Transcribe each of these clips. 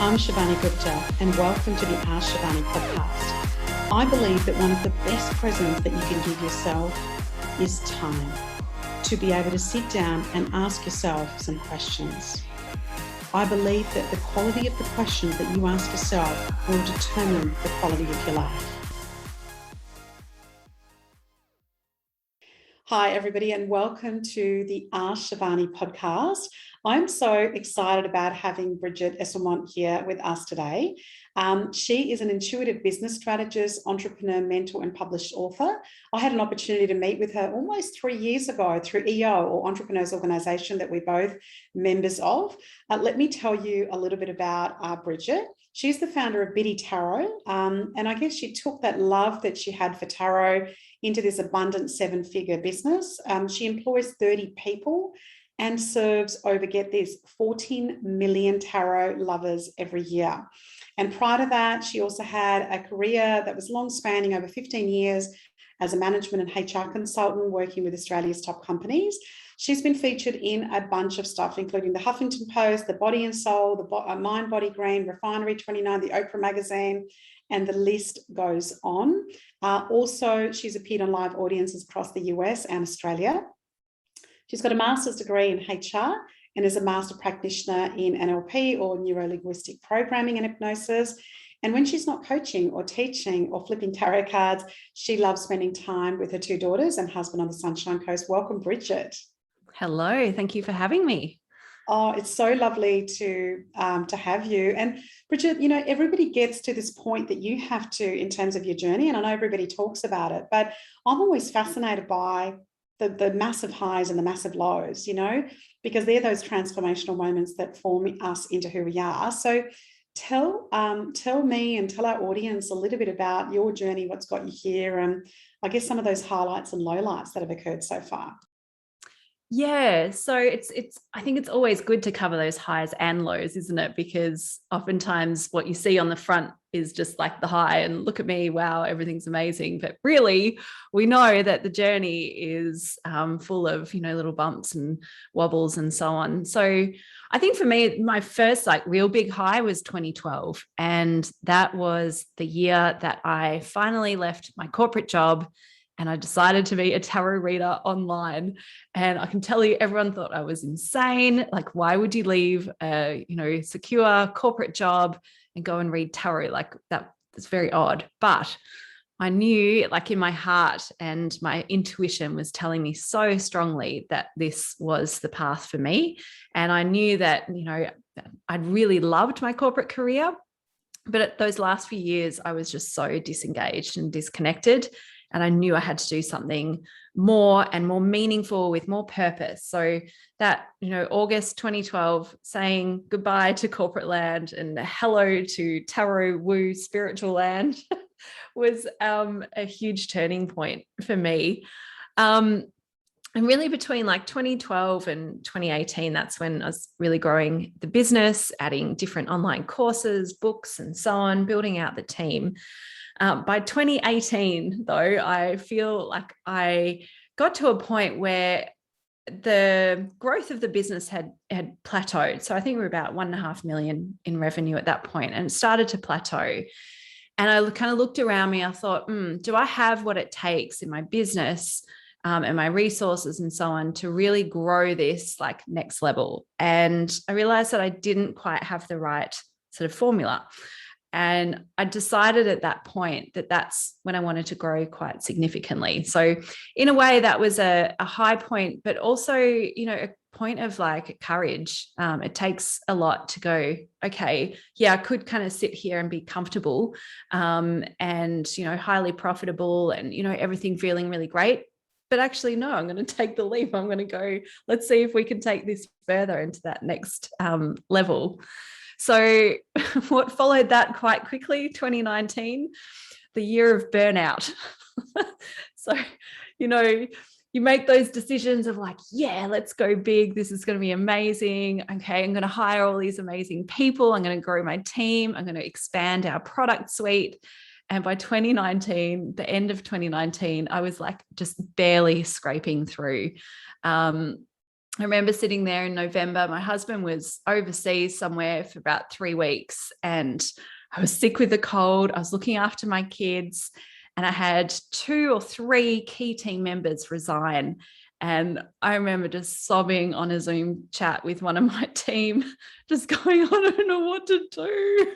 I'm Shivani Gupta, and welcome to the Shivani podcast. I believe that one of the best presents that you can give yourself is time to be able to sit down and ask yourself some questions. I believe that the quality of the questions that you ask yourself will determine the quality of your life. Hi, everybody, and welcome to the Shivani podcast. I'm so excited about having Brigit Esselmont here with us today. She is an intuitive business strategist, entrepreneur, mentor, and published author. I had an opportunity to meet with her almost 3 years ago through EO, or Entrepreneurs Organisation, that we're both members of. Let me tell you a little bit about Brigit. She's the founder of Biddy Tarot, and I guess she took that love that she had for tarot into this abundant 7-figure business. She employs 30 people and serves over, get this, 14 million tarot lovers every year. And prior to that, she also had a career that was long spanning over 15 years as a management and HR consultant working with Australia's top companies. She's been featured in a bunch of stuff, including the Huffington Post, the Body and Soul, the Mind, Body, Green, Refinery 29, the Oprah magazine, and the list goes on. Also, she's appeared on live audiences across the US and Australia. She's got a master's degree in HR and is a master practitioner in NLP, or neuro-linguistic programming and hypnosis. And when she's not coaching or teaching or flipping tarot cards, she loves spending time with her 2 daughters and husband on the Sunshine Coast. Welcome, Brigit. Hello, thank you for having me. Oh, it's so lovely to have you. And Brigit, you know, everybody gets to this point that you have to in terms of your journey, and I know everybody talks about it, but I'm always fascinated by the massive highs and the massive lows, you know, because they're those transformational moments that form us into who we are. So tell me and tell our audience a little bit about your journey, what's got you here, and I guess some of those highlights and lowlights that have occurred so far. Yeah, so I think it's always good to cover those highs and lows, isn't it? Because oftentimes what you see on the front is just like the high and look at me, wow, everything's amazing. But really, we know that the journey is full of, you know, little bumps and wobbles and so on. So I think for me, my first like real big high was 2012. And that was the year that I finally left my corporate job and I decided to be a tarot reader online. And I can tell you, everyone thought I was insane. Like, why would you leave a, you know, secure corporate job and go and read tarot? Like, that's very odd. But I knew, like, in my heart, and my intuition was telling me so strongly that this was the path for me. And I knew that, you know, I'd really loved my corporate career, but at those last few years, I was just so disengaged and disconnected. And I knew I had to do something more and more meaningful with more purpose. So that, you know, August 2012, saying goodbye to corporate land and hello to tarot woo spiritual land was a huge turning point for me. And really between like 2012 and 2018, that's when I was really growing the business, adding different online courses, books, and so on, building out the team. By 2018, though, I feel like I got to a point where the growth of the business had plateaued. So I think we were about 1.5 million in revenue at that point, and it started to plateau. And I kind of looked around me. I thought, do I have what it takes in my business and my resources and so on to really grow this like next level? And I realized that I didn't quite have the right sort of formula. And I decided at that point that that's when I wanted to grow quite significantly. So in a way, that was a high point, but also, you know, a point of like courage. It takes a lot to go, okay, yeah, I could kind of sit here and be comfortable and, you know, highly profitable and, you know, everything feeling really great. But actually, no, I'm going to take the leap. I'm going to go, let's see if we can take this further into that next level. So what followed that quite quickly, 2019, the year of burnout. So, you know, you make those decisions of like, yeah, let's go big. This is going to be amazing. Okay, I'm going to hire all these amazing people. I'm going to grow my team. I'm going to expand our product suite. And by 2019, the end of 2019, I was like just barely scraping through. I remember sitting there in November. My husband was overseas somewhere for about 3 weeks, and I was sick with a cold. I was looking after my kids, and I had 2 or 3 key team members resign. And I remember just sobbing on a Zoom chat with one of my team, just going, I don't know what to do.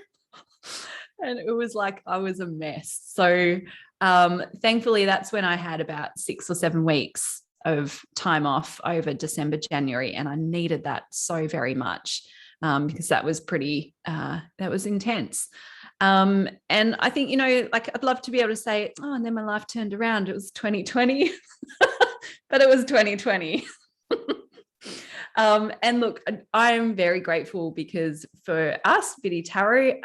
And it was like I was a mess. So thankfully, that's when I had about 6 or 7 weeks of time off over December, January, and I needed that so very much because that was that was intense. And I think, like I'd love to be able to say, oh, and then my life turned around. It was 2020, but it was 2020. And look, I'm very grateful because for us, Biddy Tarot,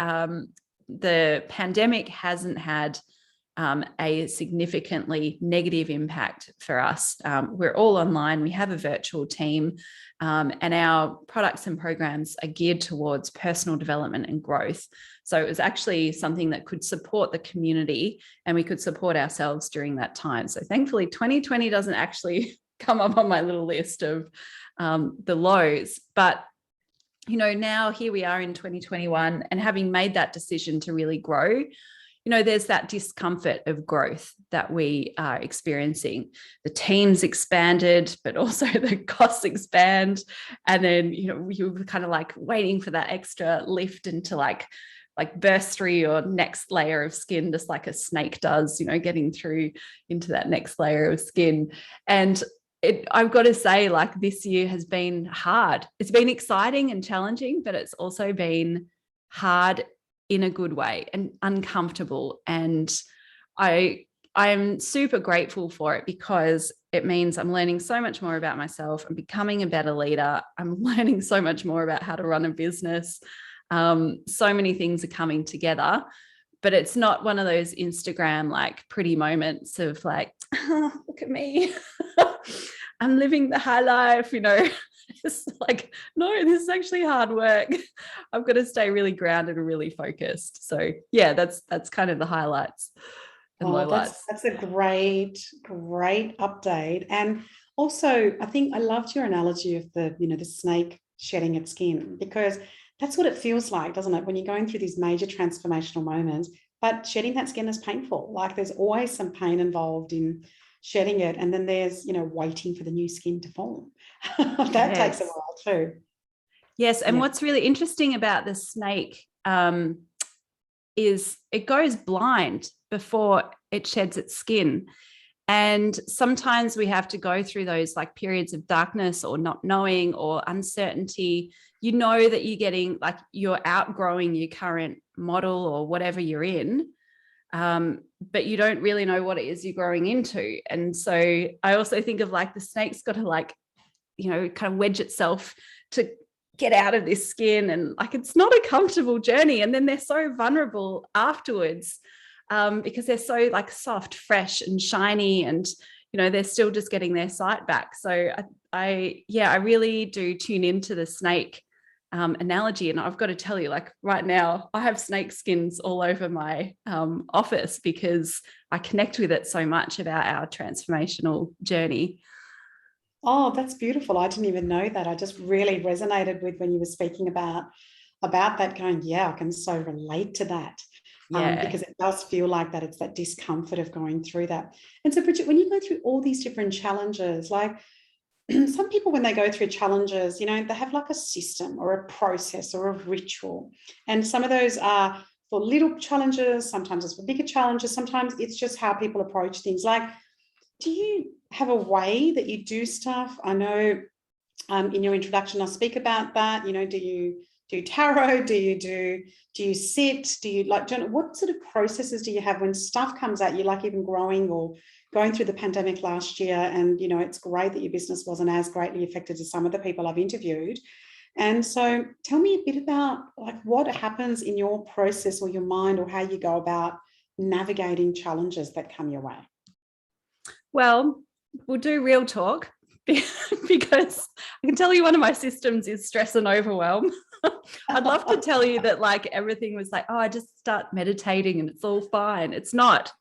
the pandemic hasn't had a significantly negative impact for us. We're all online. We have a virtual team, and our products and programs are geared towards personal development and growth. So it was actually something that could support the community, and we could support ourselves during that time. So thankfully, 2020 doesn't actually come up on my little list of the lows. But now here we are in 2021, and having made that decision to really grow, there's that discomfort of growth that we are experiencing. The team's expanded, but also the costs expand. And then, you're kind of like waiting for that extra lift into like burst through your next layer of skin, just like a snake does, getting through into that next layer of skin. And I've got to say, like, this year has been hard. It's been exciting and challenging, but it's also been hard in a good way and uncomfortable. And I'm super grateful for it because it means I'm learning so much more about myself. I'm becoming a better leader. I'm learning so much more about how to run a business. So many things are coming together, but it's not one of those Instagram like pretty moments of like, oh, look at me. I'm living the high life, It's like, no, this is actually hard work. I've got to stay really grounded and really focused. So yeah, that's kind of the highlights and lowlights. That's a great update. And also, I think I loved your analogy of the snake shedding its skin, because that's what it feels like, doesn't it? When you're going through these major transformational moments, but shedding that skin is painful. Like there's always some pain involved in shedding it. And then there's, waiting for the new skin to form. That takes a while too. Yes. And what's really interesting about the snake is it goes blind before it sheds its skin. And sometimes we have to go through those like periods of darkness or not knowing or uncertainty. That you're outgrowing your current model or whatever you're in. But you don't really know what it is you're growing into. And so I also think of like the snake's got to kind of wedge itself to get out of this skin, and like it's not a comfortable journey. And then they're so vulnerable afterwards because they're so like soft, fresh and shiny, and they're still just getting their sight back. So I really do tune into the snake analogy. And I've got to tell you, like right now, I have snake skins all over my office because I connect with it so much about our transformational journey. Oh, that's beautiful. I didn't even know that. I just really resonated with when you were speaking about that, going, yeah, I can so relate to that. Because it does feel like that. It's that discomfort of going through that. And so, Brigit, when you go through all these different challenges, like some people, when they go through challenges, they have like a system or a process or a ritual. And some of those are for little challenges. Sometimes it's for bigger challenges. Sometimes it's just how people approach things. Like, do you have a way that you do stuff? I know in your introduction, I'll speak about that. Do you do tarot? Do you sit? What sort of processes do you have when stuff comes at you, like even growing or going through the pandemic last year? And, it's great that your business wasn't as greatly affected as some of the people I've interviewed. And so tell me a bit about like what happens in your process or your mind, or how you go about navigating challenges that come your way. Well, we'll do real talk because I can tell you one of my systems is stress and overwhelm. I'd love to tell you that like everything was like, oh, I just start meditating and it's all fine. It's not.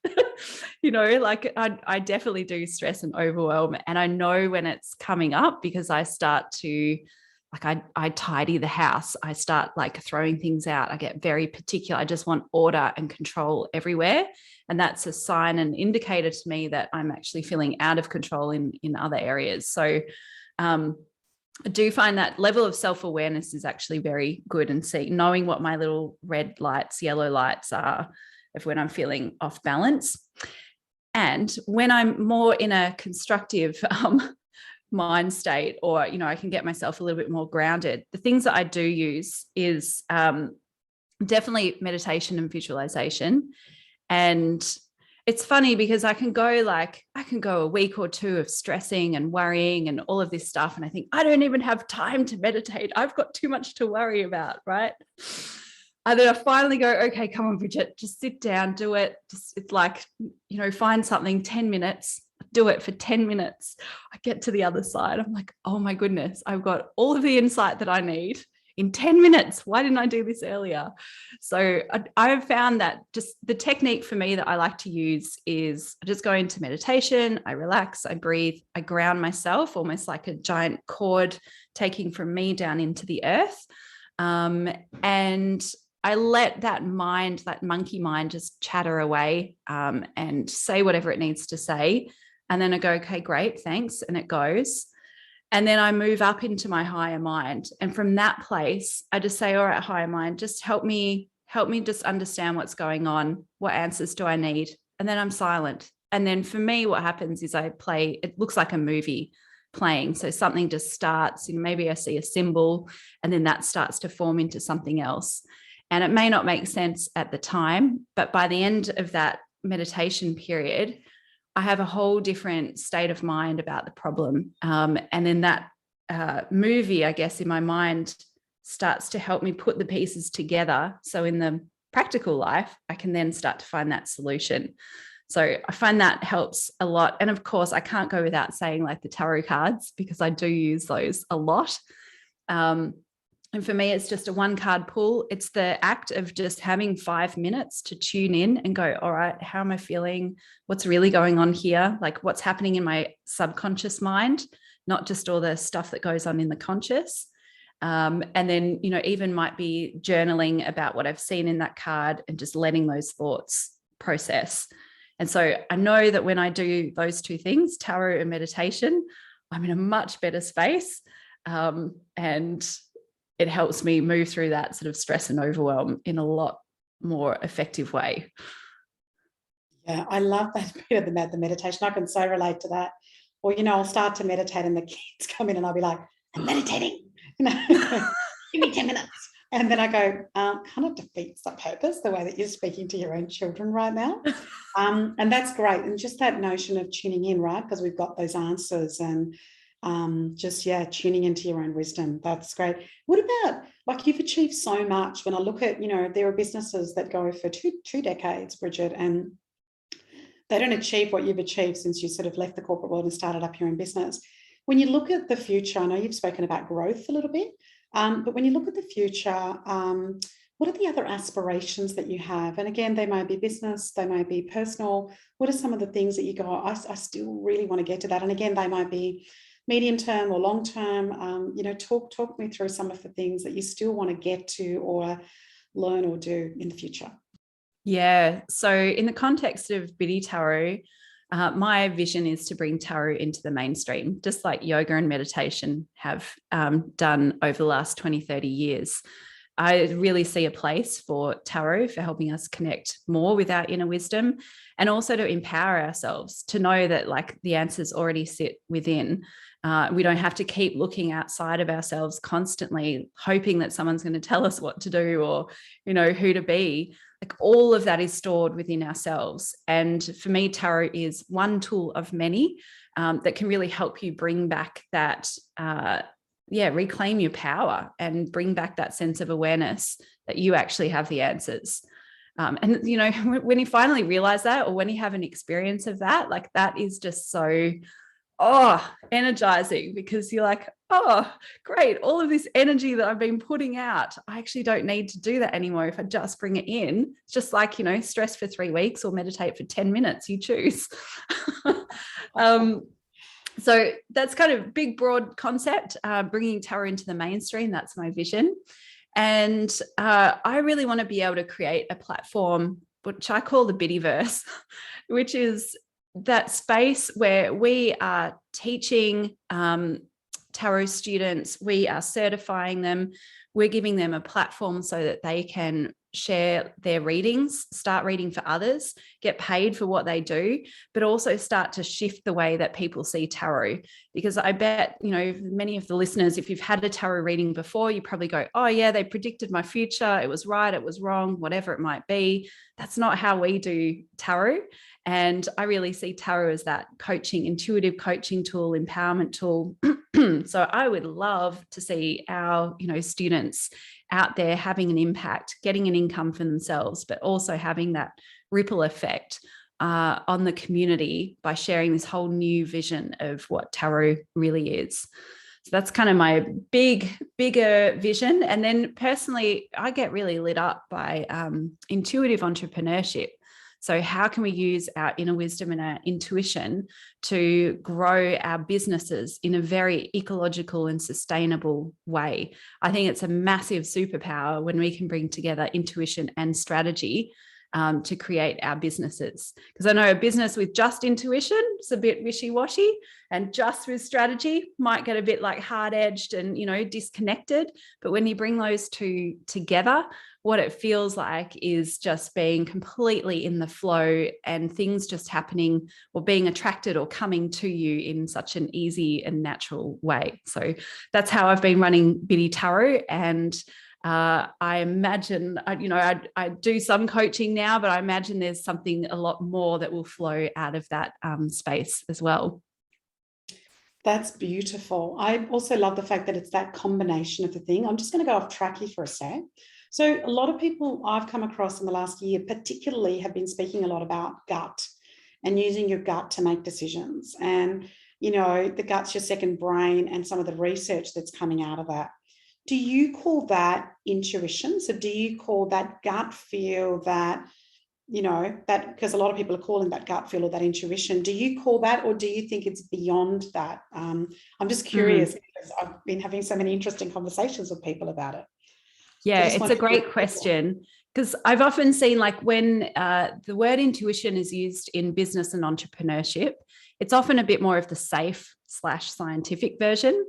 Like I definitely do stress and overwhelm. And I know when it's coming up because I start to, like I tidy the house. I start like throwing things out. I get very particular. I just want order and control everywhere. And that's a sign and indicator to me that I'm actually feeling out of control in other areas. So I do find that level of self-awareness is actually very good, and knowing what my little red lights, yellow lights are of when I'm feeling off balance. And when I'm more in a constructive mind state, or, I can get myself a little bit more grounded, the things that I do use is definitely meditation and visualization. And it's funny because I can go a week or two of stressing and worrying and all of this stuff. And I think I don't even have time to meditate. I've got too much to worry about, right? And then I finally go, okay, come on, Brigit, just sit down, do it. It's like, find something, 10 minutes, do it for 10 minutes. I get to the other side. I'm like, oh my goodness, I've got all of the insight that I need in 10 minutes. Why didn't I do this earlier? So I've found that just the technique for me that I like to use is I just go into meditation, I relax, I breathe, I ground myself, almost like a giant cord taking from me down into the earth. And I let that monkey mind just chatter away and say whatever it needs to say. And then I go, okay, great, thanks. And it goes. And then I move up into my higher mind. And from that place, I just say, all right, higher mind, just help me just understand what's going on. What answers do I need? And then I'm silent. And then for me, what happens is it looks like a movie playing. So something just starts, maybe I see a symbol, and then that starts to form into something else. And it may not make sense at the time, but by the end of that meditation period, I have a whole different state of mind about the problem. And then that movie, I guess, in my mind starts to help me put the pieces together. So in the practical life, I can then start to find that solution. So I find that helps a lot. And of course, I can't go without saying like the tarot cards, because I do use those a lot. And for me, it's just a one card pull. It's the act of just having 5 minutes to tune in and go, all right, how am I feeling? What's really going on here? Like what's happening in my subconscious mind, not just all the stuff that goes on in the conscious. And then, even might be journaling about what I've seen in that card and just letting those thoughts process. And so I know that when I do those two things, tarot and meditation, I'm in a much better space. And it helps me move through that sort of stress and overwhelm in a lot more effective way. Yeah, I love that bit about the meditation. I can so relate to that. Or, I'll start to meditate and the kids come in and I'll be like, I'm meditating, give me 10 minutes. And then I go, kind of defeats the purpose, the way that you're speaking to your own children right now. And that's great. And just that notion of tuning in, right? Because we've got those answers and tuning into your own wisdom. That's great. What about, like, you've achieved so much. When I look at, there are businesses that go for two decades, Brigit, and they don't achieve what you've achieved since you sort of left the corporate world and started up your own business. When you look at the future, I know you've spoken about growth a little bit, but when you look at the future, what are the other aspirations that you have? And again, they may be business, they may be personal. What are some of the things that you go, I still really want to get to that? And again, they might be medium term or long term. Talk me through some of the things that you still want to get to or learn or do in the future. Yeah. So in the context of Biddy Tarot, my vision is to bring tarot into the mainstream, just like yoga and meditation have done over the last 20, 30 years. I really see a place for tarot for helping us connect more with our inner wisdom, and also to empower ourselves to know that like the answers already sit within. We don't have to keep looking outside of ourselves constantly, hoping that someone's going to tell us what to do or, who to be. Like all of that is stored within ourselves. And for me, tarot is one tool of many that can really help you bring back that, reclaim your power and bring back that sense of awareness that you actually have the answers. And, when you finally realize that, or when you have an experience of that, like that is just so, energizing, because you're like, oh, great. All of this energy that I've been putting out, I actually don't need to do that anymore if I just bring it in. It's just like, stress for 3 weeks or meditate for 10 minutes, you choose. So that's kind of big, broad concept, bringing tarot into the mainstream. That's my vision. And I really want to be able to create a platform, which I call the Biddyverse, which is that space where we are teaching tarot students, we are certifying them, we're giving them a platform so that they can share their readings, start reading for others, get paid for what they do, but also start to shift the way that people see tarot. Because I bet, many of the listeners, if you've had a tarot reading before, you probably go, oh yeah, they predicted my future. It was right, it was wrong, whatever it might be. That's not how we do tarot. And I really see tarot as that coaching, intuitive coaching tool, empowerment tool. So I would love to see our, students out there having an impact, getting an income for themselves, but also having that ripple effect on the community by sharing this whole new vision of what tarot really is. So that's kind of my bigger vision. And then personally, I get really lit up by intuitive entrepreneurship. So how can we use our inner wisdom and our intuition to grow our businesses in a very ecological and sustainable way? I think it's a massive superpower when we can bring together intuition and strategy to create our businesses. Because I know a business with just intuition is a bit wishy-washy, and just with strategy might get a bit like hard-edged and, disconnected. But when you bring those two together, what it feels like is just being completely in the flow and things just happening or being attracted or coming to you in such an easy and natural way. So that's how I've been running Biddy Tarot. And I imagine, I do some coaching now, but I imagine there's something a lot more that will flow out of that space as well. That's beautiful. I also love the fact that it's that combination of the thing. I'm just going to go off track here for a sec. So a lot of people I've come across in the last year particularly have been speaking a lot about gut and using your gut to make decisions. And, the gut's your second brain, and some of the research that's coming out of that. Do you call that intuition? So do you call that gut feel, that, that, because a lot of people are calling that gut feel or that intuition, do you call that, or do you think it's beyond that? I'm just curious because I've been having so many interesting conversations with people about it. Yeah, it's a great question, because I've often seen, like, when the word intuition is used in business and entrepreneurship, it's often a bit more of the safe/scientific version.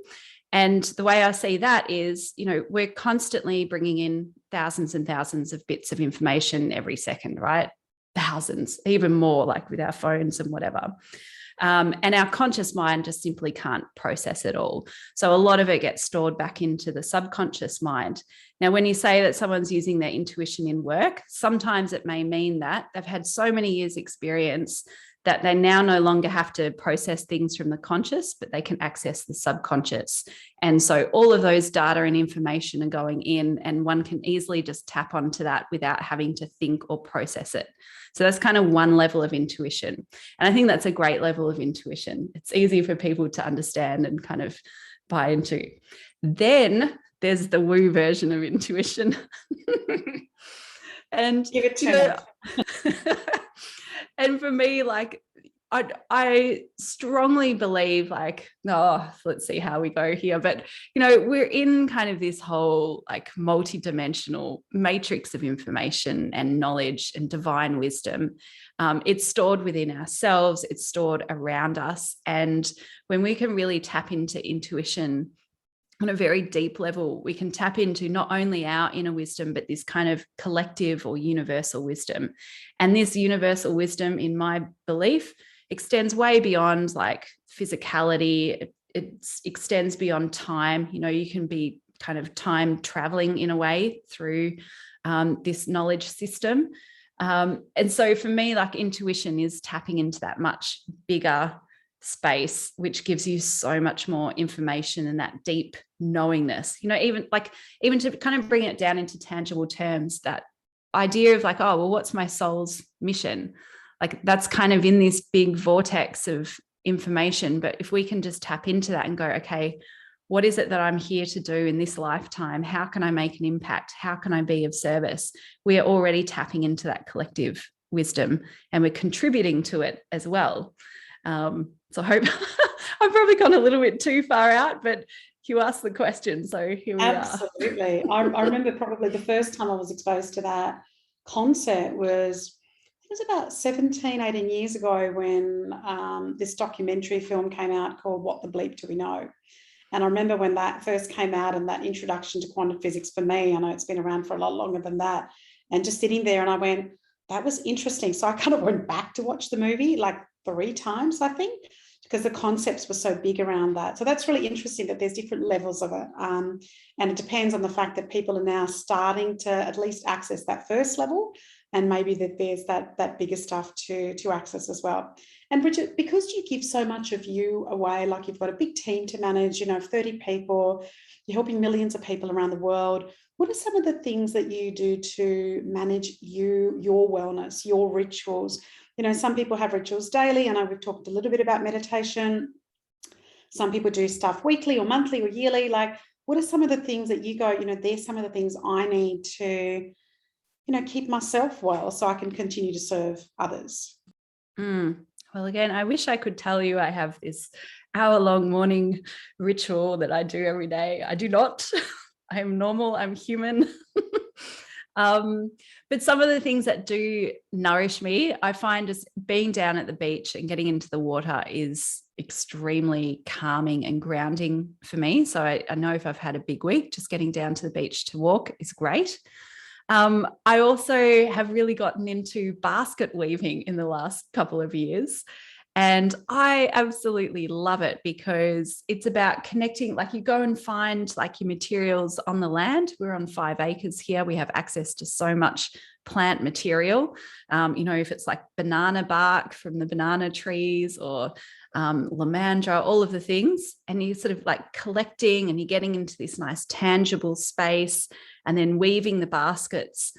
And the way I see that is, we're constantly bringing in thousands and thousands of bits of information every second, right? Thousands, even more, like with our phones and whatever. And our conscious mind just simply can't process it all. So a lot of it gets stored back into the subconscious mind. Now, when you say that someone's using their intuition in work, sometimes it may mean that they've had so many years experience that they now no longer have to process things from the conscious, but they can access the subconscious. And so all of those data and information are going in, and one can easily just tap onto that without having to think or process it. So that's kind of one level of intuition. And I think that's a great level of intuition. It's easy for people to understand and kind of buy into. Then there's the woo version of intuition. And give it to me. And for me, like, I strongly believe, like, let's see how we go here. But, we're in kind of this whole like multi-dimensional matrix of information and knowledge and divine wisdom. It's stored within ourselves. It's stored around us. And when we can really tap into intuition on a very deep level, we can tap into not only our inner wisdom, but this kind of collective or universal wisdom. And this universal wisdom, in my belief, extends way beyond like physicality. It extends beyond time. You can be kind of time traveling in a way through this knowledge system. And so for me, like, intuition is tapping into that much bigger space, which gives you so much more information and that deep knowingness, even to kind of bring it down into tangible terms, that idea of like, oh, well, what's my soul's mission? Like, that's kind of in this big vortex of information. But if we can just tap into that and go, okay, what is it that I'm here to do in this lifetime? How can I make an impact? How can I be of service? We are already tapping into that collective wisdom, and we're contributing to it as well. So I hope I've probably gone a little bit too far out, but you asked the question, so here we are. Absolutely. I remember probably the first time I was exposed to that concept was, it was about 17, 18 years ago when this documentary film came out called What the Bleep Do We Know? And I remember when that first came out and that introduction to quantum physics for me, I know it's been around for a lot longer than that, and just sitting there and I went, that was interesting. So I kind of went back to watch the movie like 3 times, I think, because the concepts were so big around that. So that's really interesting that there's different levels of it. And it depends on the fact that people are now starting to at least access that first level, and maybe that there's that bigger stuff to access as well. And Brigit, because you give so much of you away, like you've got a big team to manage, 30 people, you're helping millions of people around the world. What are some of the things that you do to manage your wellness, your rituals? Some people have rituals daily. I know we've talked a little bit about meditation. Some people do stuff weekly or monthly or yearly. Like, what are some of the things that you go, there's some of the things I need to, keep myself well so I can continue to serve others? Well, again, I wish I could tell you I have this hour-long morning ritual that I do every day. I do not. I'm normal. I'm human. But some of the things that do nourish me, I find just being down at the beach and getting into the water is extremely calming and grounding for me. So I know if I've had a big week, just getting down to the beach to walk is great. I also have really gotten into basket weaving in the last couple of years. And I absolutely love it because it's about connecting. Like, you go and find like your materials on the land. We're on 5 acres here. We have access to so much plant material. If it's like banana bark from the banana trees or lamandra, all of the things. And you're sort of like collecting and you're getting into this nice tangible space and then weaving the baskets,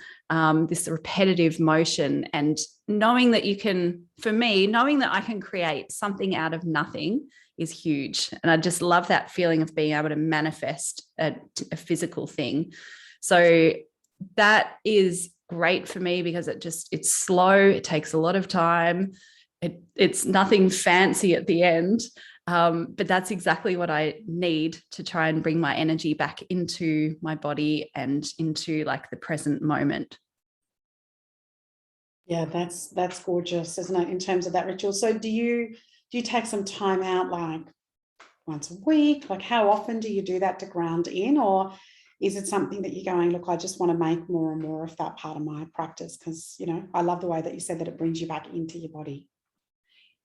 this repetitive motion, and knowing that knowing that I can create something out of nothing is huge. And I just love that feeling of being able to manifest a physical thing. So that is great for me because it's slow. It takes a lot of time. It's nothing fancy at the end. But that's exactly what I need to try and bring my energy back into my body and into like the present moment. Yeah, that's gorgeous, isn't it, in terms of that ritual? So do you take some time out, like once a week? Like, how often do you do that to ground in? Or is it something that you're going, look, I just want to make more and more of that part of my practice? Because, I love the way that you said that it brings you back into your body.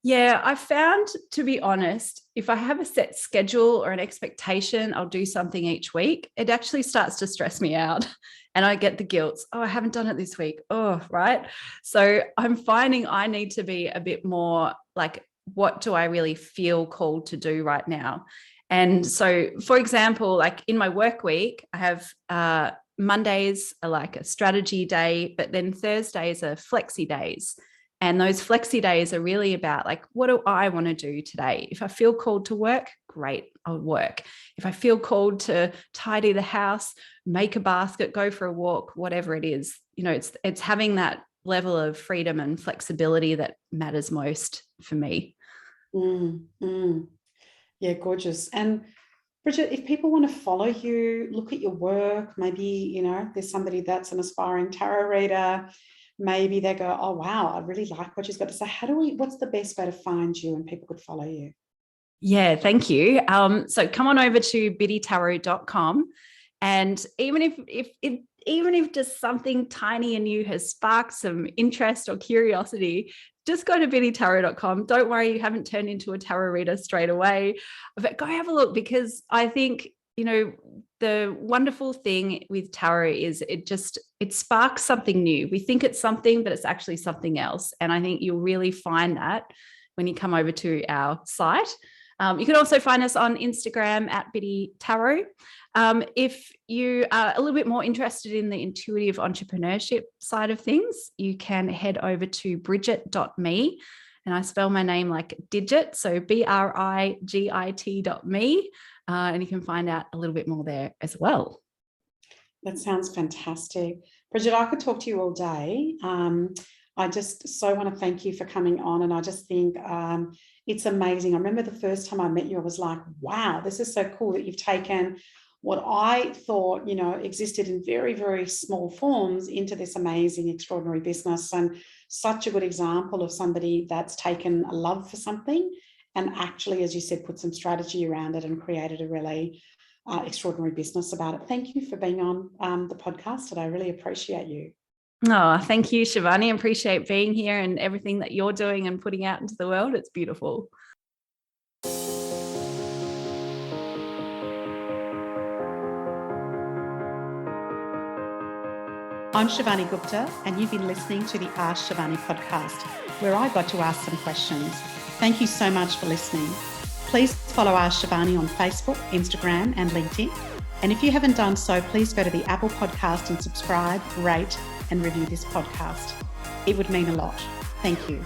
Yeah, I found, to be honest, if I have a set schedule or an expectation, I'll do something each week, it actually starts to stress me out and I get the guilt. Oh, I haven't done it this week. Oh, right. So I'm finding I need to be a bit more like, what do I really feel called to do right now? And so, for example, like in my work week, I have Mondays are like a strategy day, but then Thursdays are flexi days. And those flexi days are really about like, what do I want to do today? If I feel called to work, great, I'll work. If I feel called to tidy the house, make a basket, go for a walk, whatever it is, it's having that level of freedom and flexibility that matters most for me. Yeah, gorgeous. And Brigit, if people want to follow you, look at your work, maybe, there's somebody that's an aspiring tarot reader, maybe they go, oh, wow, I really like what she's got to say. What's the best way to find you and people could follow you? Yeah, thank you. So come on over to biddytarot.com. And even if just something tiny in you has sparked some interest or curiosity, just go to biddytarot.com. Don't worry, you haven't turned into a tarot reader straight away, but go have a look, because I think, the wonderful thing with tarot is it sparks something new. We think it's something, but it's actually something else. And I think you'll really find that when you come over to our site. You can also find us on Instagram at Biddy Tarot. If you are a little bit more interested in the intuitive entrepreneurship side of things, you can head over to Brigit.me And I spell my name like digit, so BRIGIT.me. And you can find out a little bit more there as well. That sounds fantastic. Brigit, I could talk to you all day. I just so want to thank you for coming on. And I just think it's amazing. I remember the first time I met you, I was like, wow, this is so cool that you've taken what I thought, existed in very, very small forms into this amazing, extraordinary business, and such a good example of somebody that's taken a love for something and actually, as you said, put some strategy around it and created a really extraordinary business about it. Thank you for being on the podcast today. I really appreciate you. Oh, thank you, Shivani. I appreciate being here and everything that you're doing and putting out into the world. It's beautiful. I'm Shivani Gupta, and you've been listening to the Ask Shivani podcast, where I got to ask some questions. Thank you so much for listening. Please follow Ask Shivani on Facebook, Instagram, and LinkedIn. And if you haven't done so, please go to the Apple podcast and subscribe, rate, and review this podcast. It would mean a lot. Thank you.